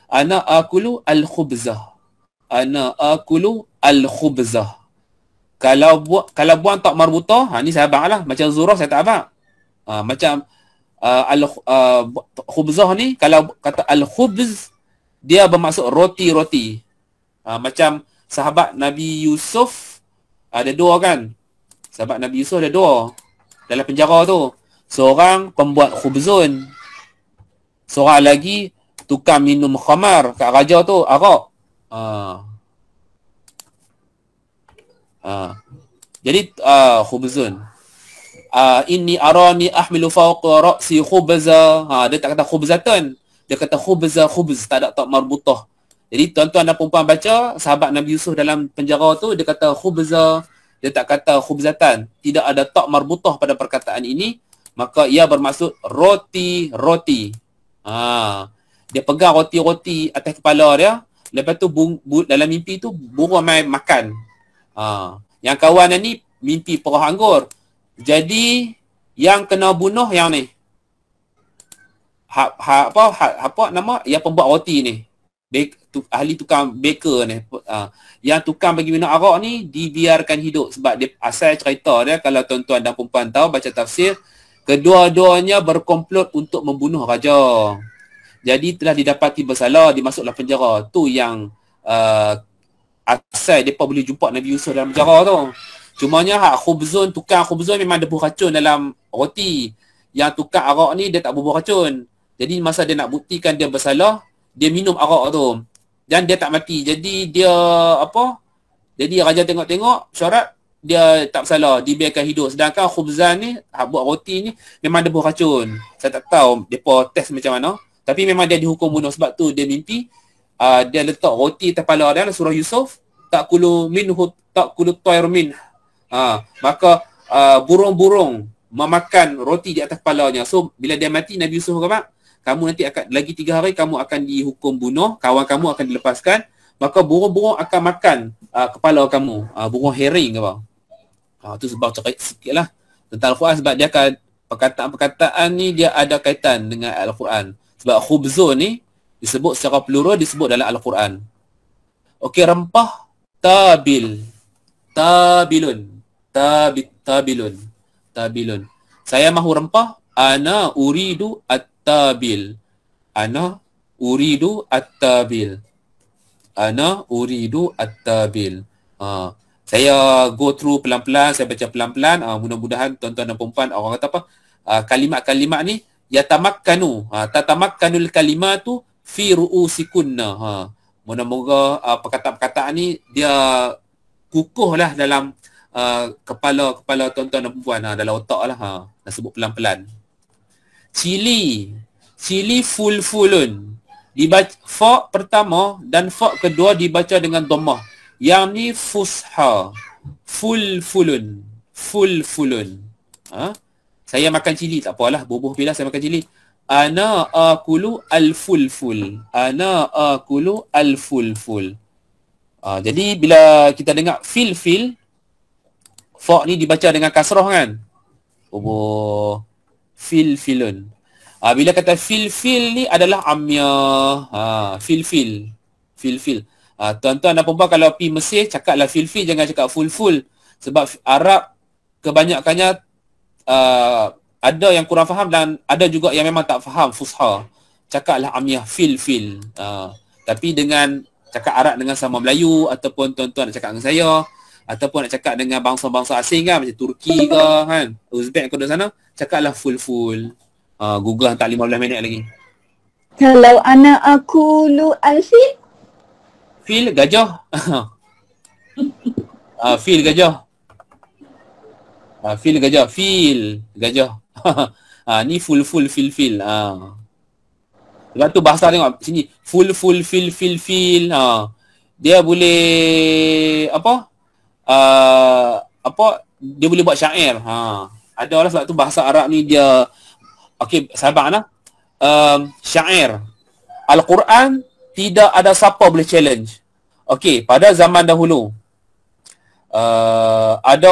Ana akulu al-khubzah. Kalau buang tak marbutah, ni saya abang lah. Macam zurah saya tak abang. Macam khubzah ni, kalau kata al-khubz, dia bermaksud roti-roti. Macam sahabat Nabi Yusuf, ada dua kan? Sahabat Nabi Yusuf ada dua dalam penjara tu. Seorang pembuat khubzun. Seorang lagi tukang minum khamar kat raja tu, arak. Jadi khubzun. Inni arani ahmilu fawqa ra'si khubza. Dia tak kata khubzatan. Dia kata khubz, tak ada tak marbutah. Jadi tuan-tuan dan perempuan baca, sahabat Nabi Yusuf dalam penjara tu, dia kata khubza. Dia tak kata khubzatan. Tidak ada tak marbutah pada perkataan ini. Maka ia bermaksud roti. Dia pegang roti-roti atas kepala dia. Lepas tu dalam mimpi tu burung main makan. Yang kawan ni mimpi perah anggur. Jadi yang kena bunuh yang ni. Apa nama? Yang pembuat roti ni. Ahli tukang baker ni. Yang tukang bagi minum arak ni dibiarkan hidup sebab dia asal cerita dia, kalau tuan-tuan dan perempuan tahu baca tafsir, Kedua-duanya berkomplot untuk membunuh raja. Jadi telah didapati bersalah, dimasuklah penjara. Tu yang asal mereka boleh jumpa Nabi Yusuf dalam penjara tu. Cumanya tukang khubzun memang ada buah racun dalam roti. Yang tukang arak ni dia tak bubuh racun. Jadi masa dia nak buktikan dia bersalah, dia minum arak tu. Dan dia tak mati. Jadi dia Jadi raja tengok-tengok syarat dia tak bersalah, dibiarkan hidup. Sedangkan khubzan ni, buat roti ni memang ada buah racun. Saya tak tahu depa test macam mana, tapi memang dia dihukum bunuh. Sebab tu dia mimpi dia letak roti atas kepala dia, surah Yusuf, takulu tayr min. Maka burung-burung memakan roti di atas kepalanya. So bila dia mati, Nabi Yusuf kata, kamu nanti akan lagi 3 hari kamu akan dihukum bunuh, kawan kamu akan dilepaskan, maka burung-burung akan makan kepala kamu. Burung herring ke apa. Tu sebab cakap sikit lah tentang Al-Quran, sebab dia akan perkataan-perkataan ni dia ada kaitan dengan Al-Quran. Sebab khubzun ni disebut secara plural, disebut dalam Al-Quran. Okey, rempah tabilun. Saya mahu rempah. Ana uridu at-tabil. Ana uridu at-tabil. Saya go through pelan-pelan, saya baca pelan-pelan. Mudah-mudahan tuan-tuan dan puan-puan, orang kata apa? Kalimat-kalimat ni yatamakkanu. Tatamakkanul kalimatu fi ru'usikunna. Moga-moga perkataan-perkataan ni dia kukuhlah dalam kepala tuan-tuan dan puan, dalam otak lah. Nak sebut pelan-pelan. Cili fulfulun. Dibaca fa pertama dan fa kedua dibaca dengan dhammah. Yang ni fusha. Fulfulun. Saya makan cili, tak apalah, bubuh bila saya makan cili. Ana akulu al-fulful. Jadi bila kita dengar fil, fa ni dibaca dengan kasrah kan? Filun. Bila kata fil ni adalah amyah. Fil. Tuan-tuan dan puan-puan, kalau pergi Mesir cakaplah fil, jangan cakap full. Sebab Arab kebanyakannya ada yang kurang faham dan ada juga yang memang tak faham fusha. Cakaplah amyah fil. Tapi dengan cakap Arab dengan sama Melayu, ataupun tuan-tuan nak cakap dengan saya, ataupun nak cakap dengan bangsa-bangsa asing kan, macam Turki ke kan, Uzbek ke di sana, cakaplah full. Google hantar 15 minit lagi. Kalau ana akulu al-fil, fil gajah. Fil gajah. Fil gajah. Ni full fil. Sebab tu bahasa tengok sini full fil. Dia boleh dia boleh buat syair. Ada lah, sebab tu bahasa Arab ni dia okey, sahabat syair. Al-Quran tidak ada siapa boleh challenge. Okey, pada zaman dahulu ada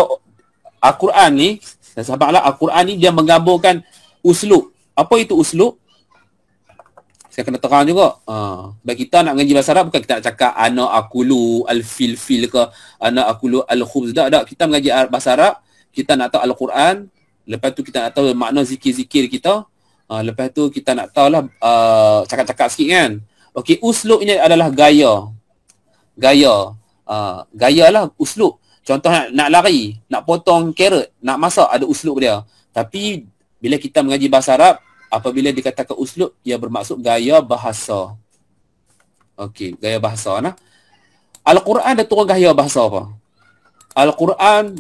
Al-Quran ni, sahabatlah, Al-Quran ni dia menggabungkan uslub. Apa itu uslub? Saya kena terang juga. Sebab kita nak mengaji bahasa Arab, bukan kita nak cakap ana akulu al-fil ke ana akulu al-khubz. Tak. Kita mengaji bahasa Arab, kita nak tahu Al-Quran. Lepas tu kita nak tahu makna zikir-zikir kita. Lepas tu kita nak tahulah cakap-cakap sikit kan. Okey, uslub ini adalah gaya. Gaya lah uslub. Contoh nak lari, nak potong carrot, nak masak, ada uslub dia. Tapi bila kita mengaji bahasa Arab, apabila dikatakan uslub, ia bermaksud gaya bahasa. Okey, gaya bahasa nah. Al-Quran dia turun gaya bahasa apa? Al-Quran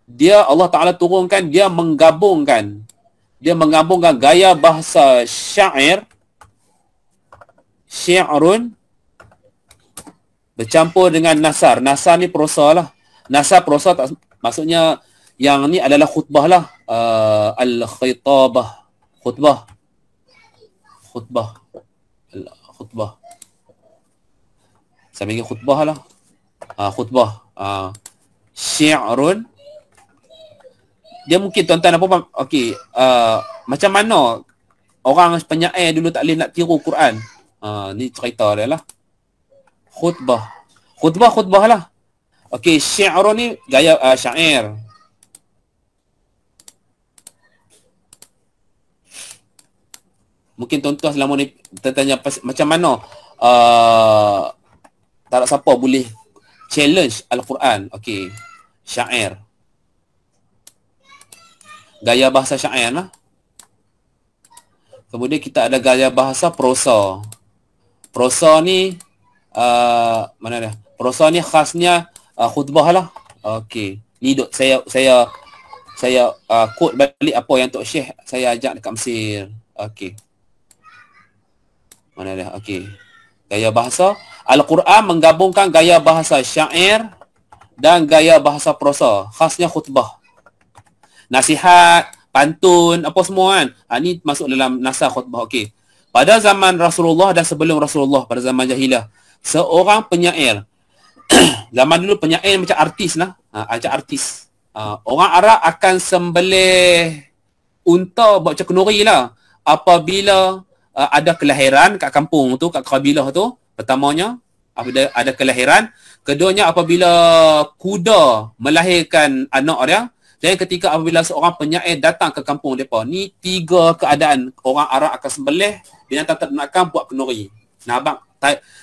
dia Allah Taala turunkan, dia menggabungkan gaya bahasa syairun bercampur dengan nasar. Nasar ni prosa lah. Nasar prosa tak, maksudnya yang ni adalah khutbah lah. Al-khitabah. Khutbah. Saya panggil khutbah lah. Khutbah. Syi'run. Dia mungkin tuan-tuan apa, okey, macam mana orang penyair dulu tak boleh nak tiru Quran. Ni cerita dia lah. Khutbah lah. Okey, syi'run ni gaya syair. Mungkin tuan-tuan selama ni tertanya macam mana tak ada siapa boleh challenge Al-Quran. Okey. Syair. Gaya bahasa syair lah. Kemudian kita ada gaya bahasa prosa. Prosa ni mana dia? Prosa ni khasnya khutbah lah. Okey. Ni duk saya quote balik apa yang Tok Syekh saya ajak dekat Mesir. Okey. Mana dia? Okey. Gaya bahasa Al-Quran menggabungkan gaya bahasa syair dan gaya bahasa prosa, khasnya khutbah. Nasihat, pantun, apa semua kan. Ni masuk dalam nasah khutbah. Okey. Pada zaman Rasulullah dan sebelum Rasulullah, pada zaman jahiliah, seorang penyair. Zaman dulu penyair macam artis lah. Macam artis. Orang Arab akan sembelih unta buat macam kenduri lah. Apabila ada kelahiran kat kampung tu, kat kabilah tu, pertamanya apabila ada kelahiran, keduanya apabila kuda melahirkan anak dia, dan ketika apabila seorang penyair datang ke kampung mereka, ni 3 keadaan orang Arab akan sembelih binatang ternakan buat kenduri. Nampak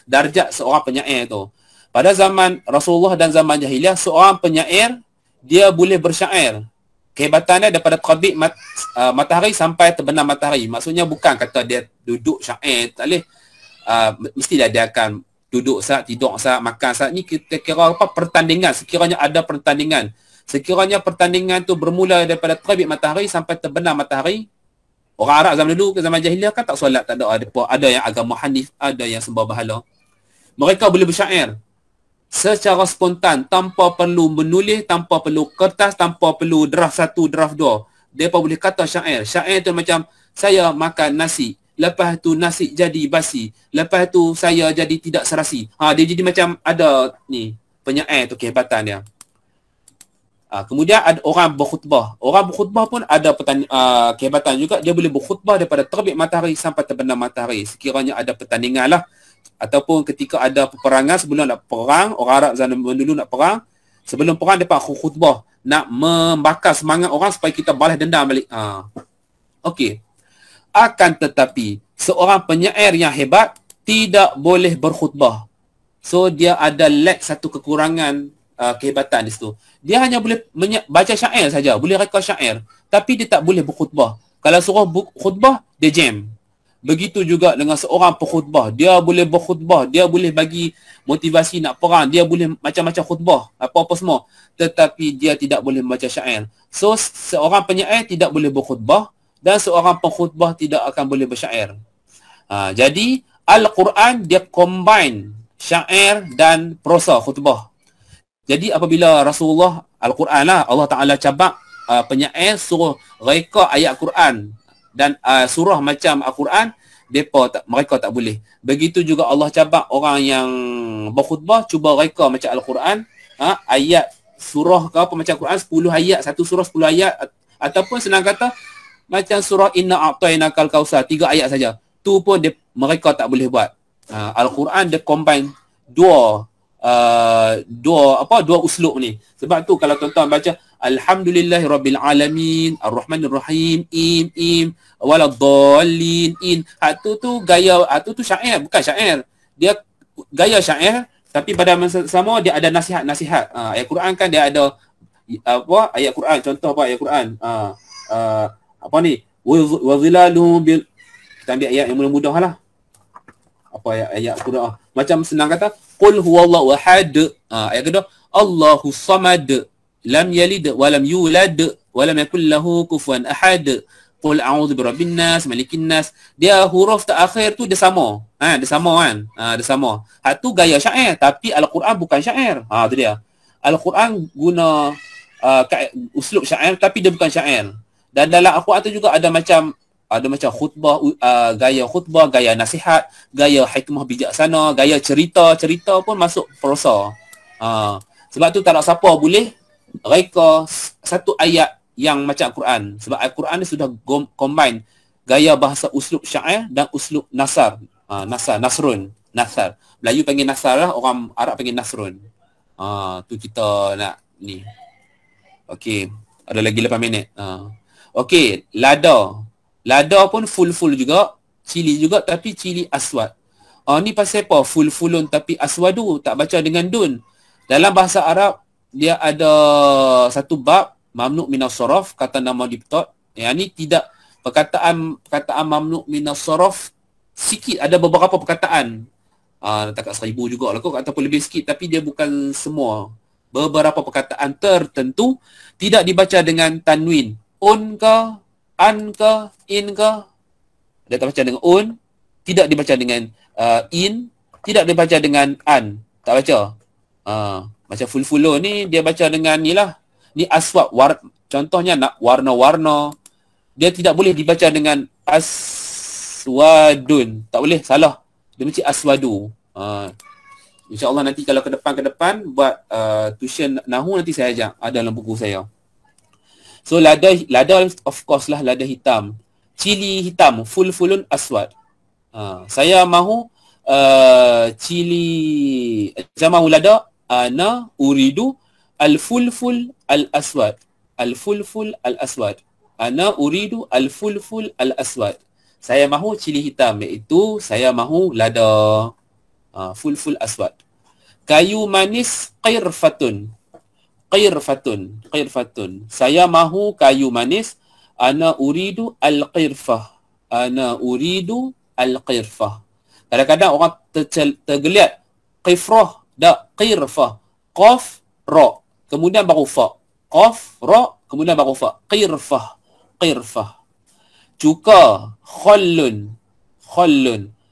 darjat seorang penyair tu. Pada zaman Rasulullah dan zaman jahiliah, seorang penyair dia boleh bersyair. Kehebatannya daripada terbit matahari sampai terbenam matahari. Maksudnya bukan kata dia duduk syair, tak boleh. Mestilah dia akan duduk saat, tidur saat, makan saat. Ni kita kira apa, pertandingan. Sekiranya ada pertandingan. Sekiranya pertandingan tu bermula daripada terbit matahari sampai terbenam matahari. Orang Arab zaman dulu ke zaman jahiliah kan tak solat, tak ada. Ada yang agama Hanif, ada yang sembah berhala. Mereka boleh bersyair secara spontan, tanpa perlu menulis, tanpa perlu kertas, tanpa perlu draft 1, draft 2. Mereka boleh kata syair. Syair tu macam, saya makan nasi, lepas tu nasi jadi basi, lepas tu saya jadi tidak serasi. Dia jadi macam ada ni penyair tu, kehebatan dia. Kemudian ada orang berkhutbah. Orang berkhutbah pun ada kehebatan juga. Dia boleh berkhutbah daripada terbit matahari sampai terbenam matahari. Sekiranya ada pertandingan lah. Ataupun ketika ada peperangan, sebelum nak perang, orang Arab zaman dulu nak perang, sebelum perang dia khutbah. Nak membakar semangat orang supaya kita balas dendam balik. Okey. Akan tetapi, seorang penyair yang hebat tidak boleh berkhutbah. So, dia ada lack satu kekurangan kehebatan di situ. Dia hanya boleh baca syair saja, boleh reka syair, tapi dia tak boleh berkhutbah. Kalau suruh khutbah, dia jam. Begitu juga dengan seorang pengkhutbah, dia boleh berkhutbah, dia boleh bagi motivasi nak perang, dia boleh macam-macam khutbah, apa-apa semua, tetapi dia tidak boleh membaca syair. So, seorang penyair tidak boleh berkhutbah dan seorang pengkhutbah tidak akan boleh bersyair. Jadi, Al-Quran dia combine syair dan prosa khutbah. Jadi apabila Rasulullah, Al-Quran lah, Allah Ta'ala cabak penyair suruh reka ayat Quran dan surah macam Al-Quran, mereka tak boleh. Begitu juga Allah cabak orang yang berkhutbah cuba reka macam Al-Quran, ayat surah ke apa macam Quran 10 ayat, satu surah 10 ayat, ataupun senang kata macam surah Inna A'tainakal Kautsar 3 ayat saja. Tu pun mereka tak boleh buat. Al-Quran dia combine dua uslub ni. Sebab tu kalau tuan-tuan baca Alhamdulillahirabbil alamin arrahmanirrahim im waladdallin in, tu gaya tu syair, bukan syair. Dia gaya syair tapi pada masa sama dia ada nasihat-nasihat. Ayat Quran kan dia ada ayat Quran, contoh apa ayat Quran? Apa ni? Wa zilalu bil, kita ambil ayat yang mudah-mudah lah. Apa ayat Quran? Macam senang kata qul huwallahu ahad. Ayat kedua Allahu samad lam yalid wa lam yulad wa lam yakul lahu kufuwan ahad. Qul a'udzu birabbin nas malikin nas. Dia huruf terakhir tu dia sama. Dia sama kan? Dia sama. Hak tu gaya syair tapi Al-Quran bukan syair. Tu dia. Al-Quran guna uslub syair tapi dia bukan syair. Dan dalam Al-Quran tu juga ada macam khutbah, gaya khutbah, gaya nasihat, gaya hikmah bijaksana, gaya cerita pun masuk prosa. Sebab tu tak ada siapa boleh reka satu ayat yang macam Al-Quran. Sebab Al-Quran ni sudah combine gaya bahasa uslub syair dan uslub nasar. Nasrun. Melayu panggil nasar lah, orang Arab panggil nasrun. Tu kita nak ni. Okey, ada lagi 8 minit. Okey, lada pun full juga. cili juga tapi cili aswad. Ni pasal apa? Fulfulun tapi aswadu, tak baca dengan dun. Dalam bahasa Arab, dia ada satu bab, mamnu' minas sorof, kata nama diptot. Yang ni tidak, perkataan mamnu' minas sorof, sikit, ada beberapa perkataan. Tak kat 1000 juga lah kot, ataupun lebih sikit, tapi dia bukan semua. Beberapa perkataan tertentu tidak dibaca dengan tanwin. Un ke, an ke, in ke. Dia tak baca dengan un, tidak dibaca dengan in, tidak dibaca dengan an. Tak baca. Macam fulfulo ni, dia baca dengan ni lah. Ni aswad, contohnya nak warna-warna. Dia tidak boleh dibaca dengan aswadun. Tak boleh, salah. Dia mesti aswadu. InsyaAllah nanti kalau ke depan buat tuition nahu nanti saya ajak. Ada dalam buku saya. So lada of course lah, lada hitam. Cili hitam, fulfulun aswad. Saya mahu saya mahu lada, ana uridu al-fulful al-aswad. Al-fulful al-aswad. Ana uridu al-fulful al-aswad. Saya mahu cili hitam, iaitu saya mahu lada. Fulful aswad. Kayu manis qirfatun. Qirfatun. Saya mahu kayu manis. Ana uridu al-qirfah. Ana uridu al-qirfah. Kadang-kadang orang tergeliat. Qifrah, dak qirfah. Qaf, ra. Kemudian baru fa. Qaf, ra. Kemudian baru fa. Qirfah. Cuka. Khallun.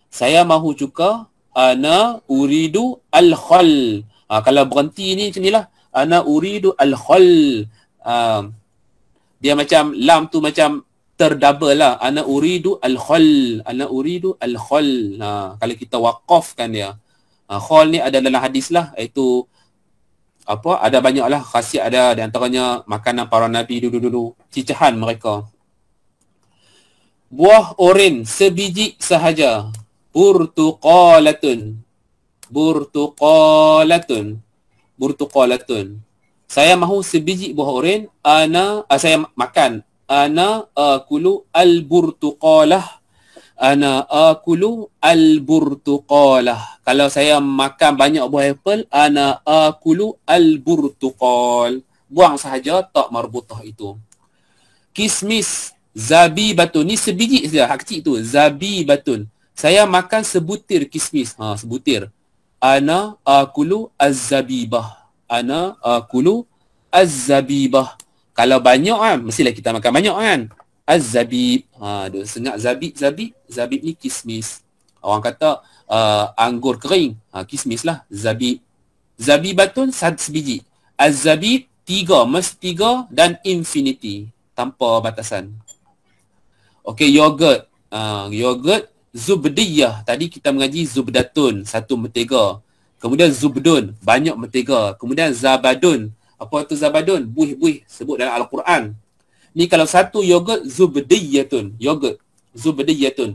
Saya mahu cuka. Ana uridu al-khall. Kalau berhenti ni macam ni lah. Ana uridu al-khall. Dia macam, lam tu macam terdouble lah. Ana uridu al-khall. Ana uridu al-khall. Kalau kita waqafkan dia. Khall ni ada dalam hadis lah. Iaitu, ada banyak lah. Khasiat ada. Di antaranya makanan para Nabi dulu-dulu. Cicahan mereka. Buah oren sebiji sahaja. Burtuqalatun. Saya mahu sebiji buah oren. Saya makan. Ana akulu al-burtuqalah. Kalau saya makan banyak buah apple, ana akulu al-burtuqal. Buang sahaja tak marbutah itu. Kismis, zabibatun. Ni sebiji saja, hak kecil tu. Zabibatun. Saya makan sebutir kismis. Sebutir. Ana akulu az-zabibah. Ana akulu az-zabibah. Kalau banyak kan, mestilah kita makan banyak kan. Az-zabib. Dia sengat zabib. Zabib ni kismis. Orang kata anggur kering. Kismis lah. Zabib. Zabibatun sebiji. Az-zabib 3. Mesti 3 dan infinity. Tanpa batasan. Okey, yogurt. Yogurt. Zubdiyah. Tadi kita mengaji zubdatun. 1 mentega. Kemudian zubdun. Banyak mentega. Kemudian zabadun. Apa tu zabadun? Buih-buih. Sebut dalam Al-Quran. Ni kalau 1 yogurt, zubdiyatun. Yogurt. Zubdiyatun.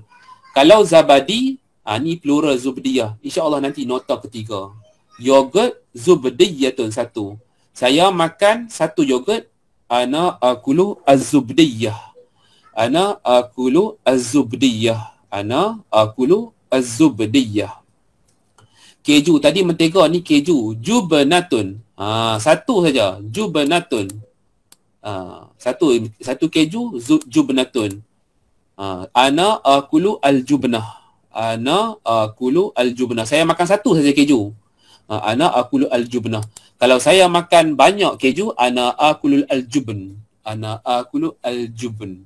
Kalau zabadi, ni plural zubdiyah. InsyaAllah nanti nota ketiga. Yogurt, zubdiyatun 1. Saya makan 1 yogurt. Ana akulu az-zubdiyah. Ana akulu az-zubdiyah. Ana akulu az-zubdiyah. Keju. Tadi mentega, ni keju. Jubnatun. 1 saja. Jubnatun. Satu keju. Jubnatun. Ana akulu al-jubnah. Ana akulu al-jubnah. Saya makan 1 saja keju. Ana akulu al-jubnah. Kalau saya makan banyak keju, ana akulu al-jubn. Ana akulu al-jubn.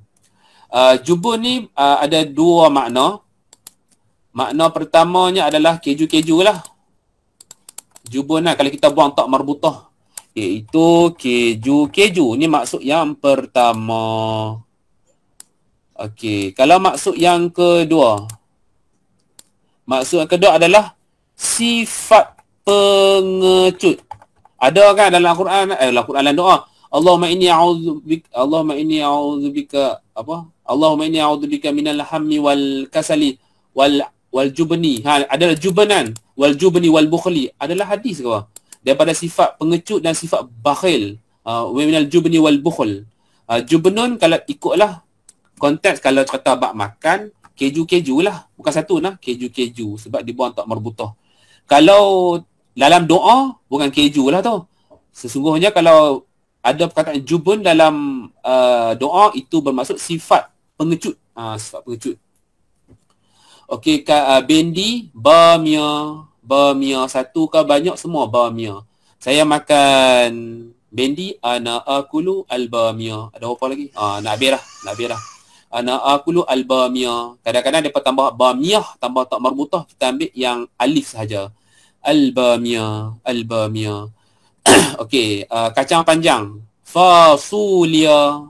Jubun ni ada 2 makna. Makna pertamanya adalah keju-keju lah. Jubun lah kalau kita buang tak marbutah. Iaitu keju-keju. Ni maksud yang pertama. Okey. Kalau maksud yang kedua. Maksud yang kedua adalah sifat pengecut. Ada kan dalam Al-Quran? Al-Quran dalam doa. Allahumma inni a'udzubika Allahumma inni a'udzubika minal hammi wal kasali wal jubni. Adalah jubanan wal jubni wal bukhli. Adalah hadis ke apa? Daripada sifat pengecut dan sifat bakhil. Minal jubni wal bukhl. Jubnun kalau ikutlah konteks, kalau kata bab makan, keju-keju lah. Bukan satu nah, keju-keju. Sebab dibuang tak marbutah. Kalau dalam doa, bukan keju lah tu. Sesungguhnya kalau ada perkataan jubun dalam doa, itu bermaksud sifat pengecut. Sifat pengecut. Okey, bendi, bamia satu ke banyak, semua bamia. Saya makan bendi, ana akulu albamia. Ada apa lagi? Nak habis dah. Ana akulu albamia. Kadang-kadang depa tambah bamiah, tambah tak marbutah, kita ambil yang alif sahaja. Albamia. Okey, kacang panjang. Fasulia.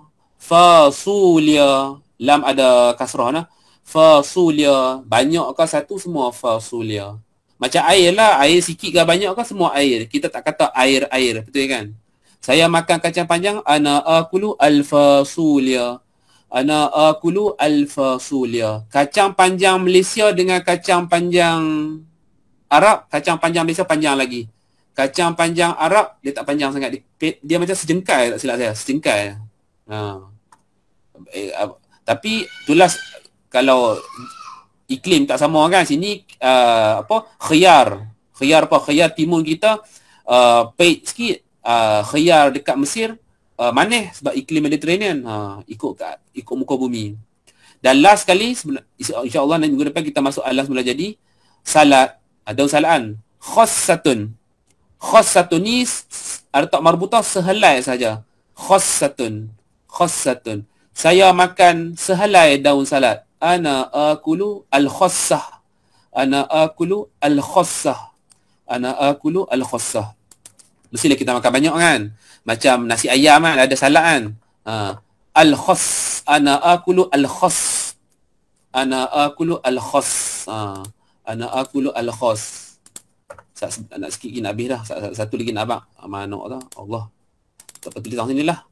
Lam ada kasrah nah. Fasulia. Banyak ke satu, semua fasulia. Macam air lah, air sikit ke banyak ke semua air. Kita tak kata air, betul kan? Saya makan kacang panjang, ana akulu al-fasulia. Ana akulu al-fasulia. Kacang panjang Malaysia dengan kacang panjang Arab, kacang panjang Malaysia panjang lagi. Kacang panjang Arab, dia tak panjang sangat. Dia macam sejengkal, tak silap saya. Sejengkal. Tapi itulah kalau iklim tak sama kan. Sini khiyar timun kita pahit sikit. Khiyar dekat Mesir manis sebab iklim Mediterranean. Ikut muka bumi. Dan last sekali, insya-Allah nanti minggu depan kita masuk alas mula jadi salat. Daun salaan. Khassatun ni ada tak marbutah sehelai saja. Khassatun. Saya makan sehelai daun salat. Ana akulu al-khassah. Mestilah kita makan banyak kan. Macam nasi ayam kan, ada salad kan. Al-khass. Ana akulu al-khass. Nak sikit lagi nak habis dah. Satu lagi nak abang. Mana dah? Allah. Tak apa tulis sini lah.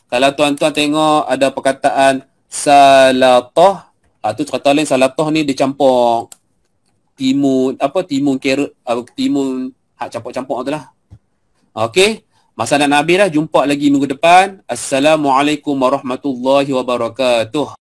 Kalau tuan-tuan tengok ada perkataan salatah, tu cerita lain. Salatah ni dia campur timun carrot, timun hak campur-campur tu lah. Okey, masa nak habis dah. Jumpa lagi minggu depan. Assalamualaikum warahmatullahi wabarakatuh.